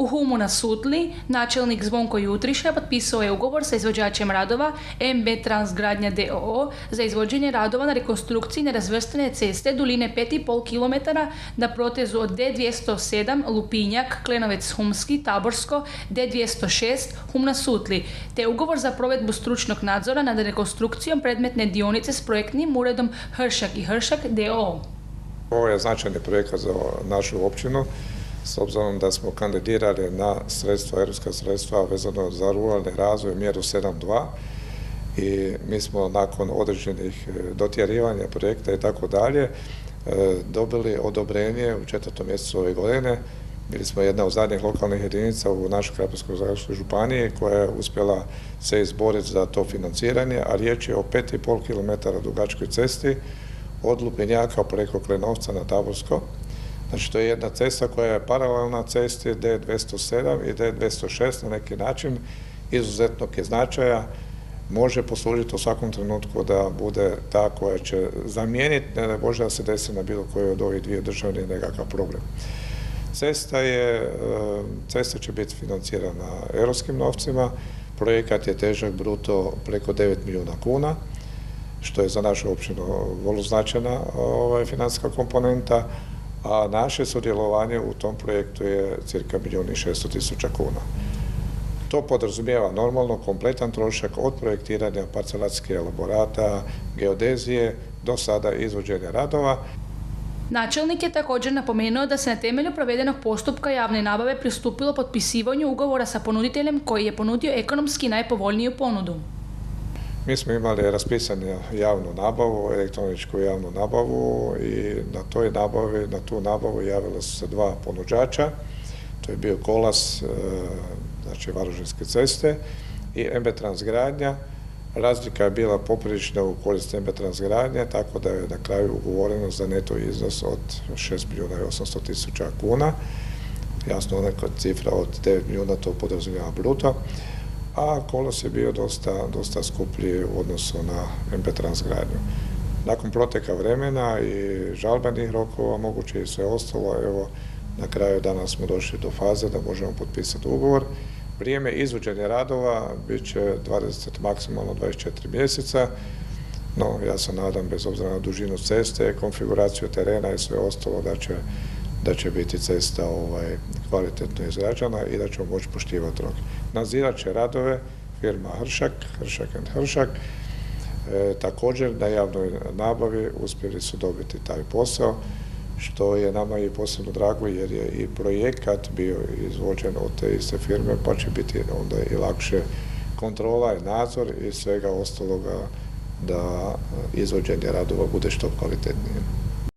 U Humu na Sutli, načelnik Zvonko Jutriša potpisao je ugovor sa izvođačem radova MB Transgradnja d.o.o. za izvođenje radova na rekonstrukciji nerazvrstane ceste duljine 5,5 km na protezu od D207 Lupinjak, Klenovec Humski, Taborsko, D206 Hum na Sutli, te ugovor za provedbu stručnog nadzora nad rekonstrukcijom predmetne dionice s projektnim uredom Hršak i Hršak d.o.o. Ovo je značajni projekat za našu općinu, s obzirom da smo kandidirali na europska sredstva vezano za ruralni razvoj mjeru 7.2 i mi smo nakon određenih dotjerivanja projekta i tako dalje dobili odobrenje u 4. mjesecu ove godine. Bili smo jedna od zadnjih lokalnih jedinica u našoj Krapinsko-zagorskoj županiji koja je uspjela se izboriti za to financiranje, a riječ je o 5,5 km dugačkoj cesti od Lupinjaka preko Klenovca na Taborsko. Znači, to je jedna cesta koja je paralelna cesti D207 i D206 na neki način, izuzetnog je značaja, može poslužiti u svakom trenutku da bude ta koja će zamijeniti, ne može da se desi na bilo kojoj od ovih dvije države nekakav problem. Cesta će biti financirana europskim novcima, projekat je težak bruto preko 9 milijuna kuna, što je za našu općinu vrlo značajna financijska komponenta, a naše sudjelovanje u tom projektu je cirka 1.600.000 kuna. To podrazumijeva normalno kompletan trošak od projektiranja parcelacijskih elaborata, geodezije do sada izvođenja radova. Načelnik je također napomenuo da se na temelju provedenog postupka javne nabave pristupilo potpisivanju ugovora sa ponuditeljem koji je ponudio ekonomski najpovoljniju ponudu. Mi smo imali raspisanu javnu nabavu, elektroničku javnu nabavu i na tu nabavu javila su se dva ponuđača. To je bio Kolas, znači Varaždinske ceste, i MB Transgradnja. Razlika je bila poprilična u korist MB Transgradnje, tako da je na kraju ugovoreno za neto iznos od 6.800.000 kuna. Jasno, neka cifra od 9 milijuna to podrazumijeva bruto, a Kolos je bio dosta skuplji u odnosu na MB Transgradnju. Nakon proteka vremena i žalbenih rokova, moguće i sve ostalo, evo, na kraju danas smo došli do faze da možemo potpisati ugovor. Vrijeme izvođenja radova bit će 20, maksimalno 24 mjeseca, no ja se nadam, bez obzira na dužinu ceste, konfiguraciju terena i sve ostalo, da će biti cesta kvalitetno izrađena i da ćemo moći poštivati rok. Nadzirat će radove firma Hršak & Hršak. Također na javnoj nabavi uspjeli su dobiti taj posao, što je nama i posebno drago jer je i projekat bio izvođen od te iste firme, pa će biti onda i lakše kontrola i nadzor i svega ostaloga da izvođenje radova bude što kvalitetnije.